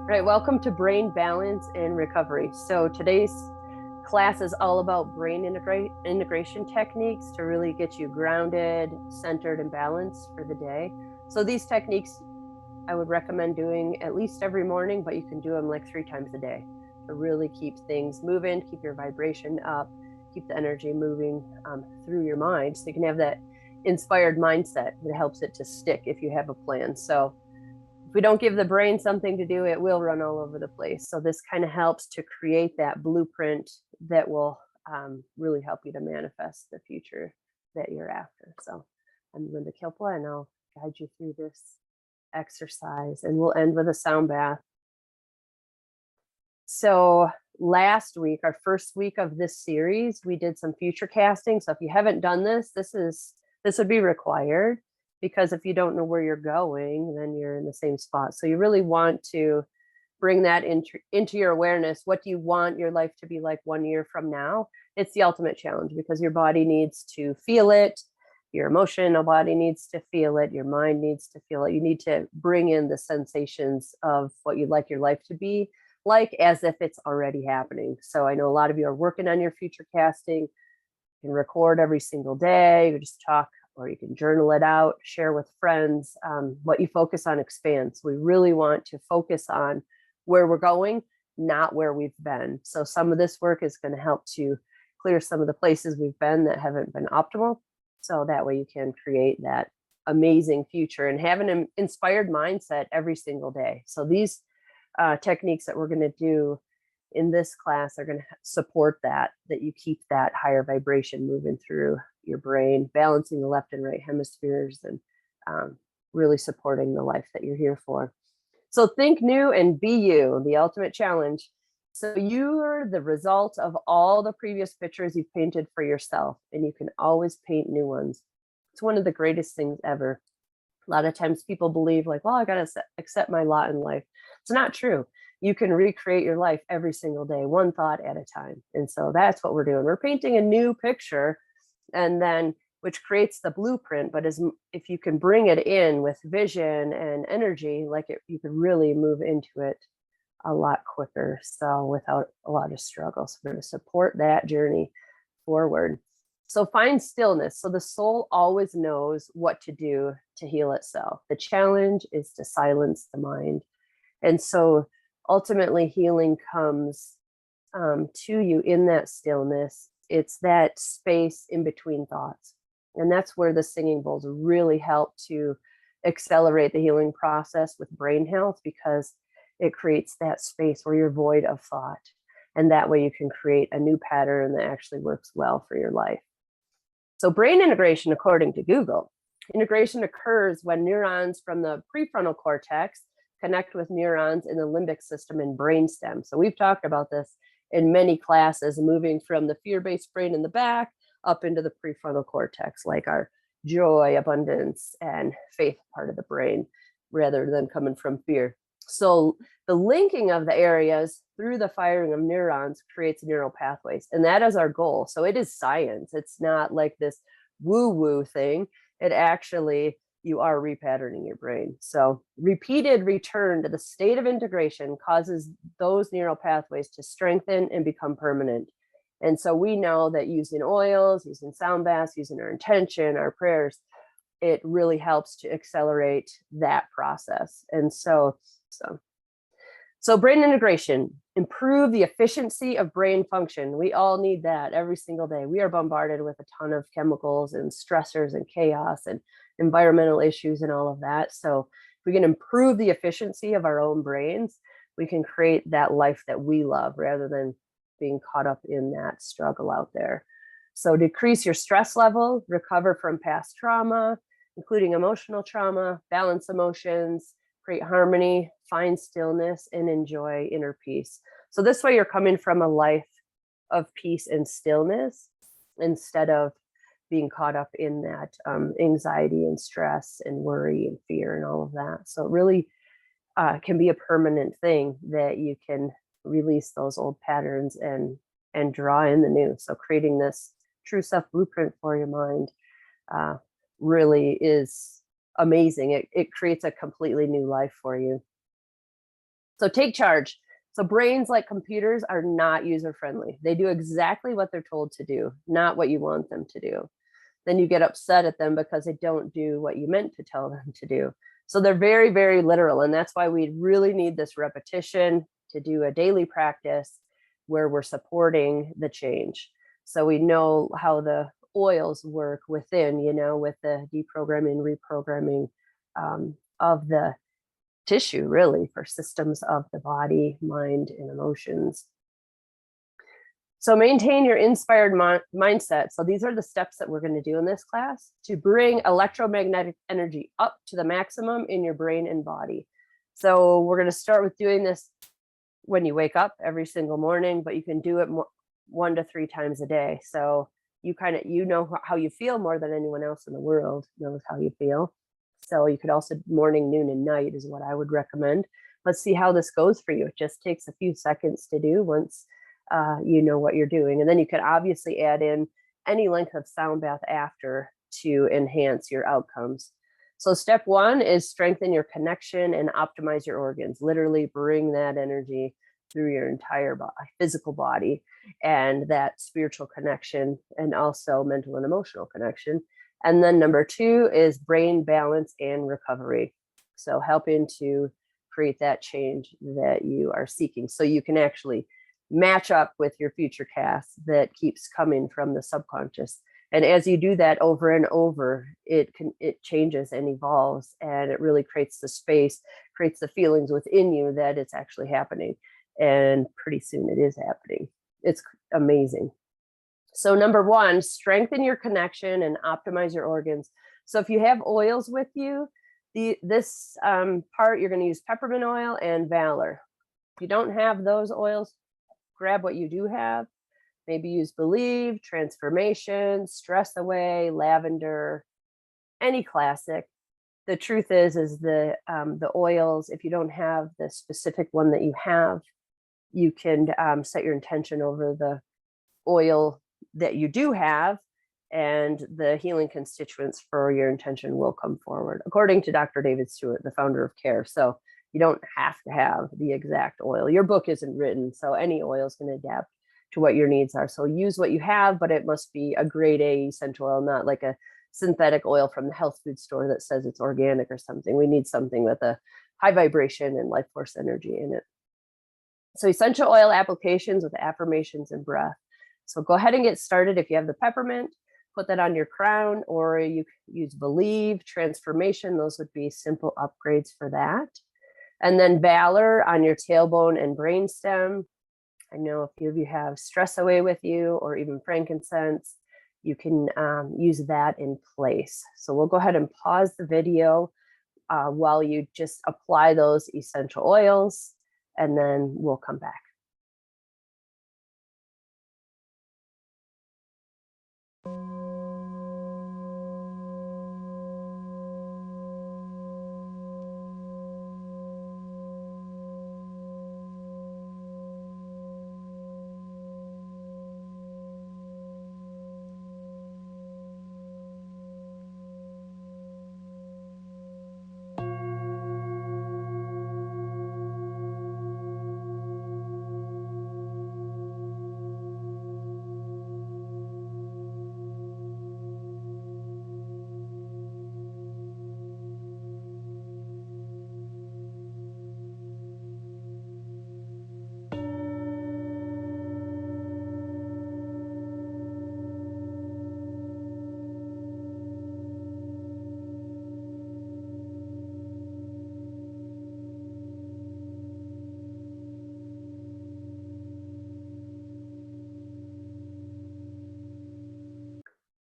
Right, welcome to Brain Balance and Recovery. So today's class is all about brain integration techniques to really get you grounded, centered, and balanced for the day. So these techniques I would recommend doing at least every morning, but you can do them like 3 times a day to really keep things moving, keep your vibration up, keep the energy moving through your mind. So you can have that inspired mindset that helps it to stick if you have a plan. So if we don't give the brain something to do, it will run all over the place. So this kind of helps to create that blueprint that will really help you to manifest the future that you're after. So I'm Linda Kilpla, and I'll guide you through this exercise, and we'll end with a sound bath. So last week, our first week of this series, we did some future casting. So if you haven't done this, this would be required, because if you don't know where you're going, then you're in the same spot. So you really want to bring that into your awareness. What do you want your life to be like 1 year from now? It's the ultimate challenge, because your body needs to feel it. Your emotional body needs to feel it. Your mind needs to feel it. You need to bring in the sensations of what you'd like your life to be like, as if it's already happening. So I know a lot of you are working on your future casting. You can record every single day, or just talk, or you can journal it out, share with friends. What you focus on expands. We really want to focus on where we're going, not where we've been. So some of this work is going to help to clear some of the places we've been that haven't been optimal. So that way you can create that amazing future and have an inspired mindset every single day. So these techniques that we're going to do in this class are going to support that you keep that higher vibration moving through your brain, balancing the left and right hemispheres, and really supporting the life that you're here for. So think new and be you, the ultimate challenge. So you're the result of all the previous pictures you've painted for yourself, and you can always paint new ones. It's one of the greatest things ever. A lot of times people believe like, well, I got to accept my lot in life. It's not true. You can recreate your life every single day, one thought at a time. And so that's what we're doing. We're painting a new picture, and then which creates the blueprint. But if you can bring it in with vision and energy, you could really move into it a lot quicker. So without a lot of struggle. So we're going to support that journey forward. So find stillness. So the soul always knows what to do to heal itself. The challenge is to silence the mind. And so ultimately healing comes to you in that stillness. It's that space in between thoughts. And that's where the singing bowls really help to accelerate the healing process with brain health, because it creates that space where you're void of thought. And that way you can create a new pattern that actually works well for your life. So brain integration, according to Google, integration occurs when neurons from the prefrontal cortex connect with neurons in the limbic system and brainstem. So we've talked about this in many classes, moving from the fear-based brain in the back up into the prefrontal cortex, like our joy, abundance, and faith part of the brain, rather than coming from fear. So the linking of the areas through the firing of neurons creates neural pathways, and that is our goal. So it is science. It's not like this woo-woo thing. It actually, you are repatterning your brain. So repeated return to the state of integration causes those neural pathways to strengthen and become permanent. And so we know that using oils, using sound baths, using our intention, our prayers, it really helps to accelerate that process. And so brain integration, improve the efficiency of brain function. We all need that every single day. We are bombarded with a ton of chemicals and stressors and chaos and environmental issues and all of that. So if we can improve the efficiency of our own brains, we can create that life that we love, rather than being caught up in that struggle out there. So decrease your stress level, recover from past trauma, including emotional trauma, balance emotions, create harmony, find stillness, and enjoy inner peace. So this way you're coming from a life of peace and stillness, instead of being caught up in that anxiety and stress and worry and fear and all of that. So it really can be a permanent thing, that you can release those old patterns and draw in the new. So creating this true self blueprint for your mind really is amazing. It creates a completely new life for you. So take charge. So brains, like computers, are not user friendly. They do exactly what they're told to do, not what you want them to do. Then you get upset at them because they don't do what you meant to tell them to do. So they're very, very literal. And that's why we really need this repetition to do a daily practice where we're supporting the change. So we know how the oils work within, with the deprogramming, reprogramming of the tissue, really, for systems of the body, mind, and emotions. So maintain your inspired mindset. So these are the steps that we're going to do in this class to bring electromagnetic energy up to the maximum in your brain and body. So we're going to start with doing this when you wake up every single morning, but you can do it 1 to 3 times a day. So you know how you feel more than anyone else in the world knows how you feel. So you could also morning, noon, and night is what I would recommend. Let's see how this goes for you. It just takes a few seconds to do once you know what you're doing. And then you can obviously add in any length of sound bath after to enhance your outcomes. So step 1 is strengthen your connection and optimize your organs. Literally bring that energy through your entire physical body, and that spiritual connection, and also mental and emotional connection. And then number 2 is brain balance and recovery. So helping to create that change that you are seeking, so you can actually match up with your future cast that keeps coming from the subconscious. And as you do that over and over, it changes and evolves, and it really creates the space, creates the feelings within you that it's actually happening. And pretty soon it is happening. It's amazing. So number 1, strengthen your connection and optimize your organs. So if you have oils with you, this part, you're going to use peppermint oil and Valor. If you don't have those oils, grab what you do have. Maybe use Believe, Transformation, Stress Away, Lavender, any classic. The truth is the oils, if you don't have the specific one that you have, you can set your intention over the oil that you do have, and the healing constituents for your intention will come forward, according to Dr. David Stewart, the founder of Care. So you don't have to have the exact oil. Your book isn't written, so any oil is going to adapt to what your needs are. So use what you have, but it must be a grade A essential oil, not like a synthetic oil from the health food store that says it's organic or something. We need something with a high vibration and life force energy in it. So essential oil applications with affirmations and breath. So go ahead and get started. If you have the peppermint, put that on your crown, or you use Believe, Transformation. Those would be simple upgrades for that. And then Valor on your tailbone and brainstem. I know a few of you have Stress Away with you, or even frankincense. You can use that in place. So we'll go ahead and pause the video while you just apply those essential oils, and then we'll come back.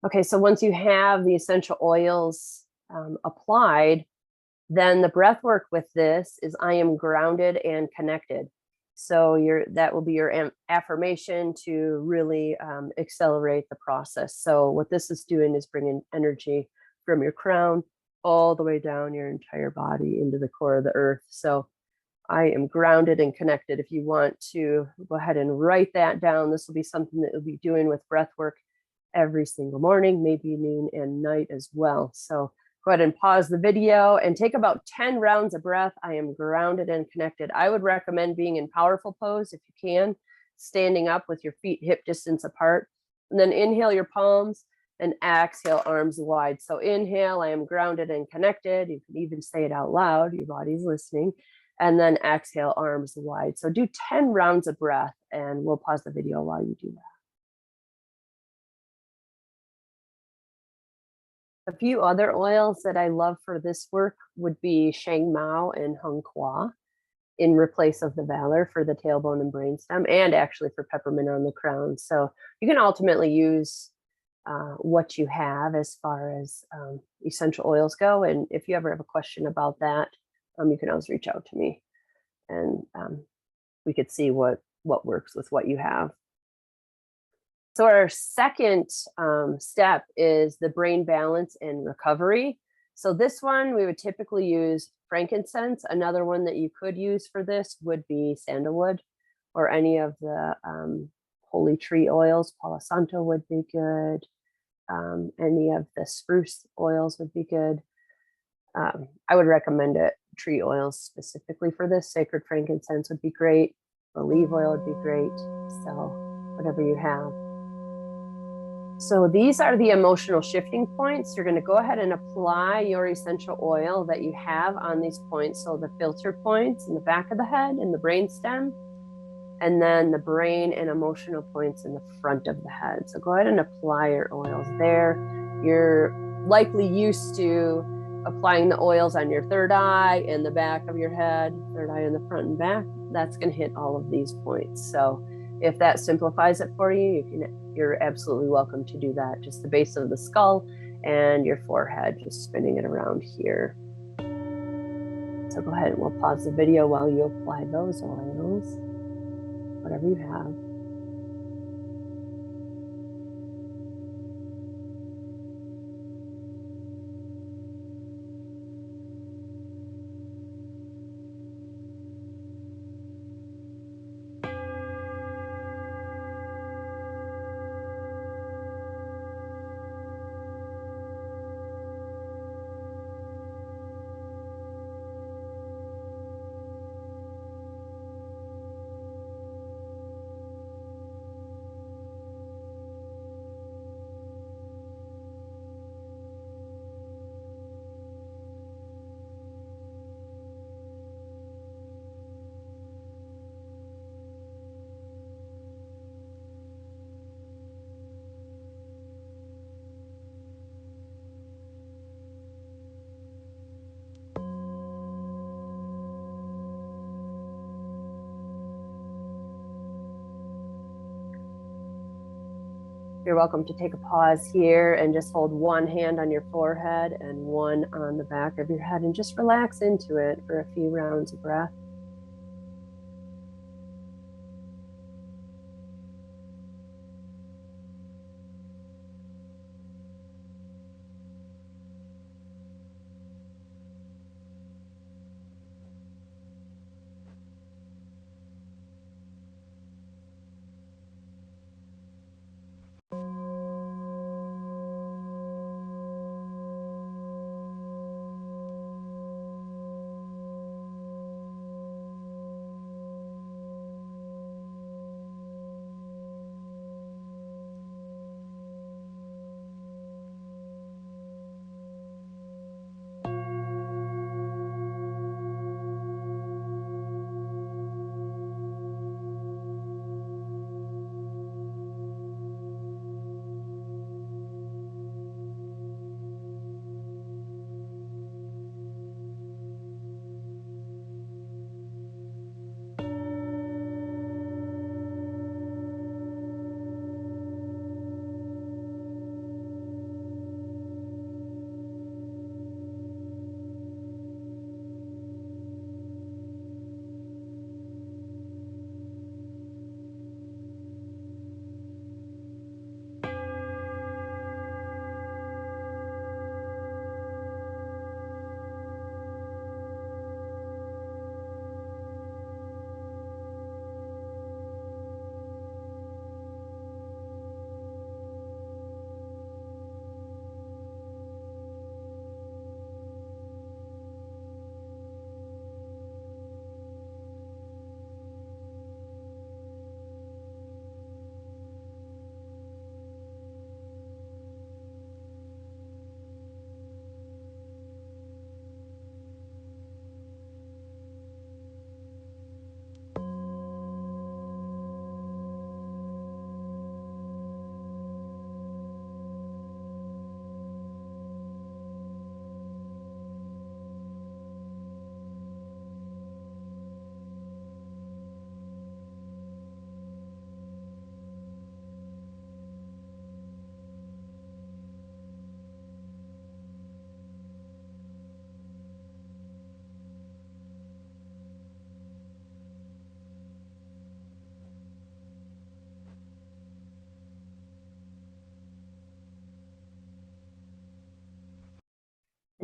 Okay, so once you have the essential oils applied, then the breath work with this is I am grounded and connected. So that will be your affirmation to really accelerate the process. So what this is doing is bringing energy from your crown all the way down your entire body into the core of the earth. So I am grounded and connected. If you want to go ahead and write that down, this will be something that you'll be doing with breath work every single morning, maybe noon and night as well. So Go ahead and pause the video and take about 10 rounds of breath. I am grounded and connected. I would recommend being in powerful pose if you can, standing up with your feet hip distance apart. And then inhale your palms and exhale arms wide. So inhale, I am grounded and connected. You can even say it out loud, your body's listening. And then exhale, arms wide. So do 10 rounds of breath, and we'll pause the video while you do that. A few other oils that I love for this work would be Shang Mao and Hung Qua in replace of the Valor for the tailbone and brainstem, and actually for peppermint on the crown. So you can ultimately use what you have as far as essential oils go. And if you ever have a question about that, you can always reach out to me, and we could see what works with what you have. So our second step is the brain balance and recovery. So this one, we would typically use frankincense. Another one that you could use for this would be sandalwood, or any of the holy tree oils. Palo Santo would be good. Any of the spruce oils would be good. I would recommend it, tree oils specifically for this. Sacred frankincense would be great. Olive oil would be great. So whatever you have. So these are the emotional shifting points. You're going to go ahead and apply your essential oil that you have on these points. So the filter points in the back of the head and the brain stem, and then the brain and emotional points in the front of the head. So go ahead and apply your oils there. You're likely used to applying the oils on your third eye and the back of your head, third eye in the front and back. That's going to hit all of these points. So if that simplifies it for you, you're absolutely welcome to do that. Just the base of the skull and your forehead, just spinning it around here. So go ahead and we'll pause the video while you apply those oils, whatever you have. You're welcome to take a pause here and just hold one hand on your forehead and one on the back of your head, and just relax into it for a few rounds of breath.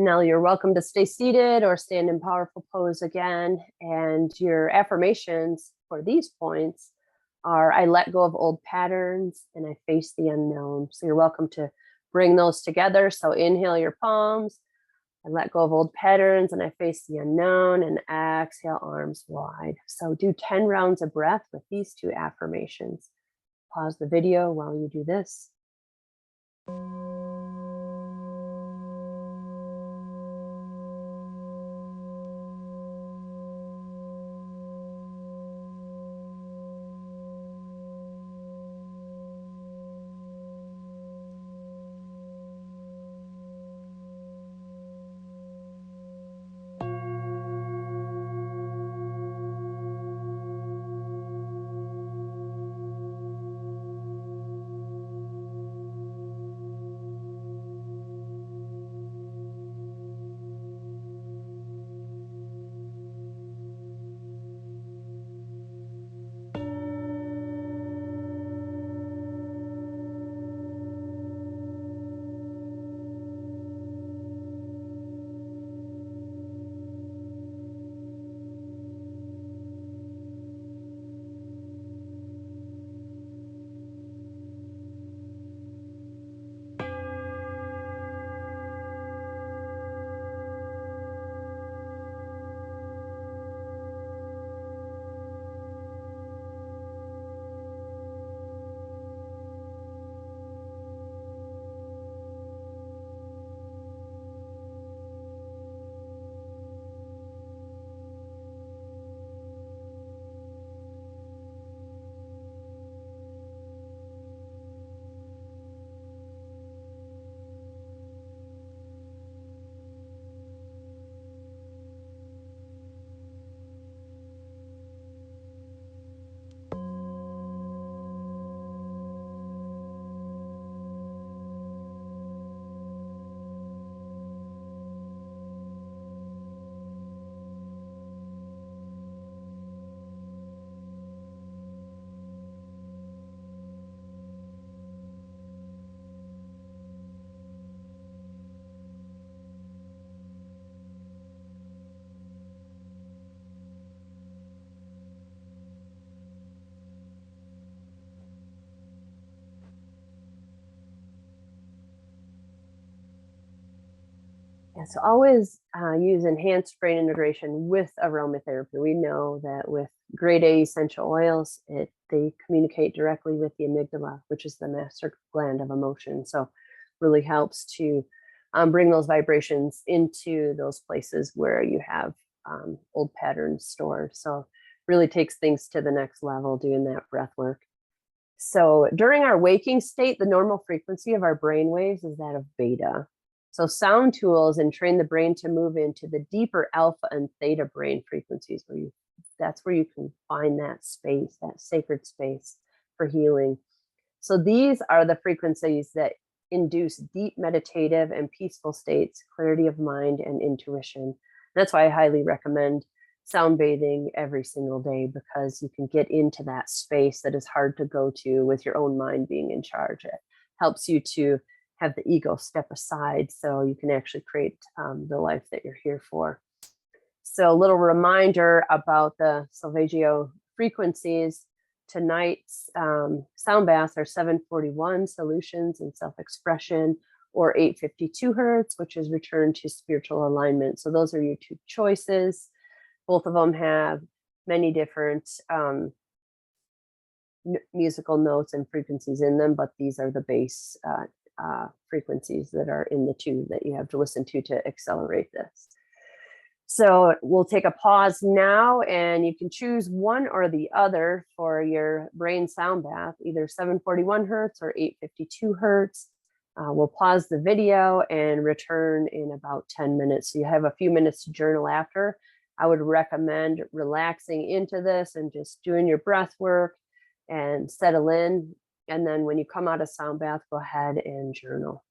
Now you're welcome to stay seated or stand in powerful pose again. And your affirmations for these points are: I let go of old patterns and I face the unknown. So you're welcome to bring those together. So inhale your palms. I let go of old patterns and I face the unknown, and exhale, arms wide. So do 10 rounds of breath with these two affirmations. Pause the video while you do this. Yeah, so always use enhanced brain integration with aromatherapy. We know that with grade A essential oils, they communicate directly with the amygdala, which is the master gland of emotion. So really helps to bring those vibrations into those places where you have old patterns stored. So really takes things to the next level doing that breath work. So during our waking state, the normal frequency of our brain waves is that of beta. So sound tools and train the brain to move into the deeper alpha and theta brain frequencies, that's where you can find that space, that sacred space for healing. So these are the frequencies that induce deep meditative and peaceful states, clarity of mind and intuition. That's why I highly recommend sound bathing every single day, because you can get into that space that is hard to go to with your own mind being in charge. It helps you to have the ego step aside so you can actually create the life that you're here for. So a little reminder about the Solfeggio frequencies. Tonight's sound baths are 741 solutions and self-expression, or 852 hertz, which is return to spiritual alignment. So those are your two choices. Both of them have many different musical notes and frequencies in them, but these are the base frequencies that are in the two that you have to listen to accelerate this. So we'll take a pause now, and you can choose one or the other for your brain sound bath, either 741 hertz or 852 hertz. We'll pause the video and return in about 10 minutes. So you have a few minutes to journal after. I would recommend relaxing into this and just doing your breath work and settle in. And then when you come out of sound bath, go ahead and journal.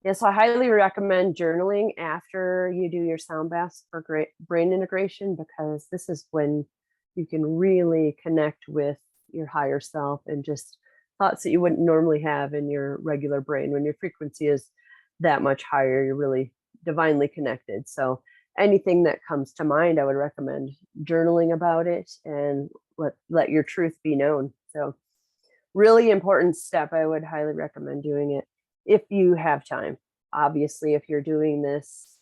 Yeah, so I highly recommend journaling after you do your sound baths for great brain integration, because this is when you can really connect with your higher self and just thoughts that you wouldn't normally have in your regular brain. When your frequency is that much higher, you're really divinely connected. So anything that comes to mind, I would recommend journaling about it and let your truth be known. So really important step. I would highly recommend doing it if you have time. Obviously, if you're doing this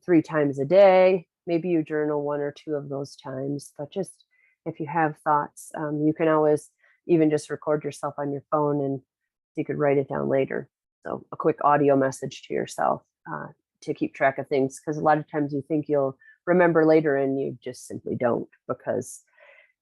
3 times a day, maybe you journal 1 or 2 of those times. But just if you have thoughts, you can always even just record yourself on your phone, and you could write it down later. So a quick audio message to yourself to keep track of things, because a lot of times you think you'll remember later and you just simply don't, because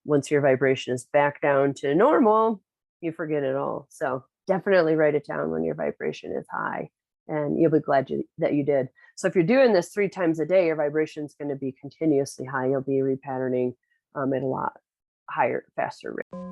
once your vibration is back down to normal, you forget it all. So definitely write it down when your vibration is high, and you'll be glad that you did. So if you're doing this 3 times a day, your vibration is going to be continuously high. You'll be repatterning at a lot higher, faster rate.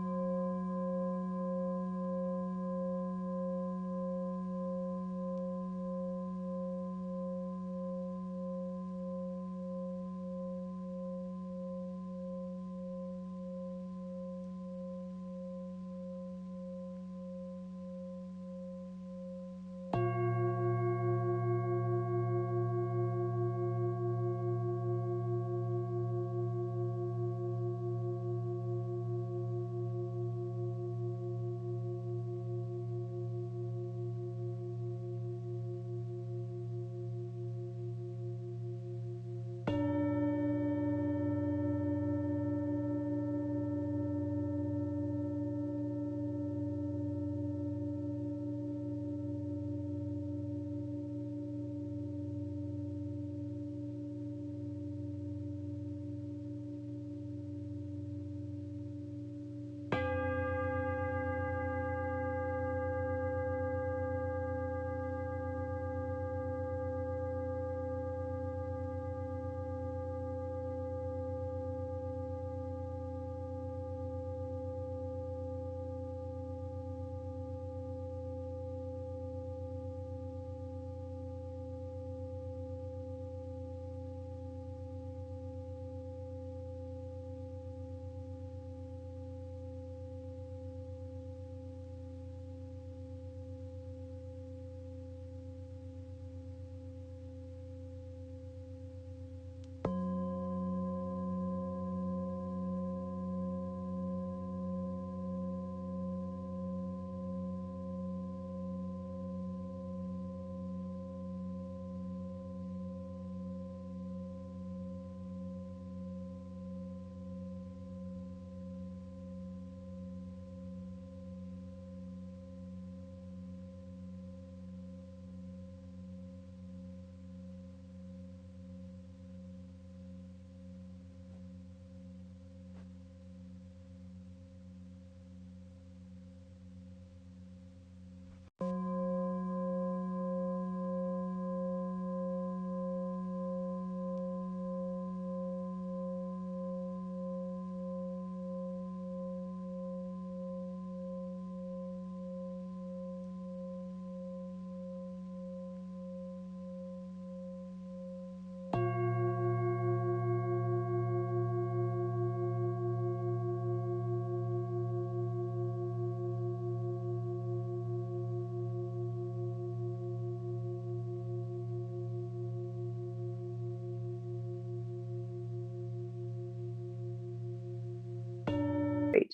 Great.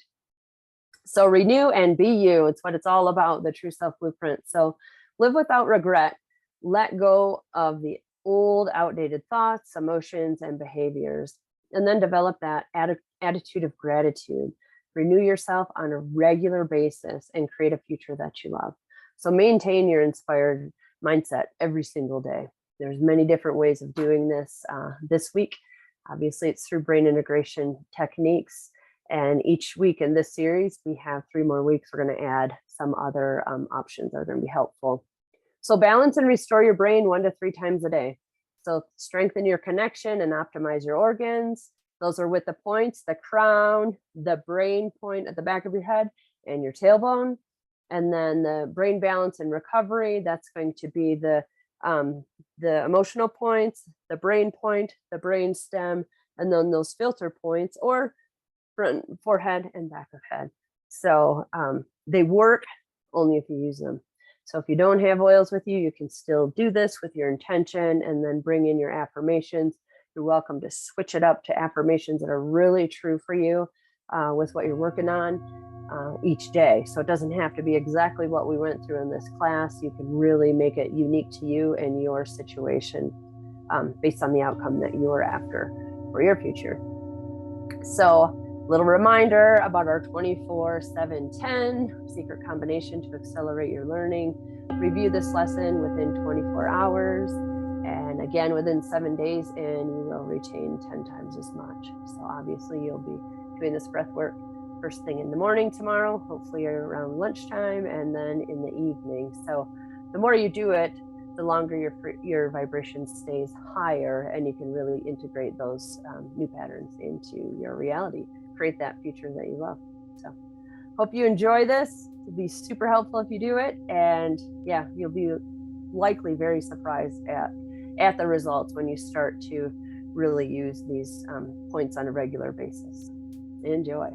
So renew and be you. It's what it's all about, the true self blueprint. So live without regret. Let go of the old, outdated thoughts, emotions, and behaviors, and then develop that attitude of gratitude. Renew yourself on a regular basis and create a future that you love. So maintain your inspired mindset every single day. There's many different ways of doing this. This week, obviously, it's through brain integration techniques. And each week in this series, we have 3 more weeks. We're going to add some other options that are going to be helpful. So balance and restore your brain 1 to 3 times a day. So strengthen your connection and optimize your organs. Those are with the points: the crown, the brain point at the back of your head, and your tailbone. And then the brain balance and recovery, that's going to be the emotional points, the brain point, the brain stem, and then those filter points, or front forehead and back of head. So they work only if you use them. So if you don't have oils with you, you can still do this with your intention and then bring in your affirmations. You're welcome to switch it up to affirmations that are really true for you with what you're working on each day. So it doesn't have to be exactly what we went through in this class. You can really make it unique to you and your situation based on the outcome that you're after for your future. So, little reminder about our 24/7/10 secret combination to accelerate your learning. Review this lesson within 24 hours. And again, within 7 days, and you will retain 10 times as much. So obviously you'll be doing this breath work first thing in the morning tomorrow, hopefully around lunchtime, and then in the evening. So the more you do it, the longer your vibration stays higher, and you can really integrate those new patterns into your reality, create that future that you love. So hope you enjoy this. It'll be super helpful if you do it. And yeah, you'll be likely very surprised at the results when you start to really use these points on a regular basis. Enjoy.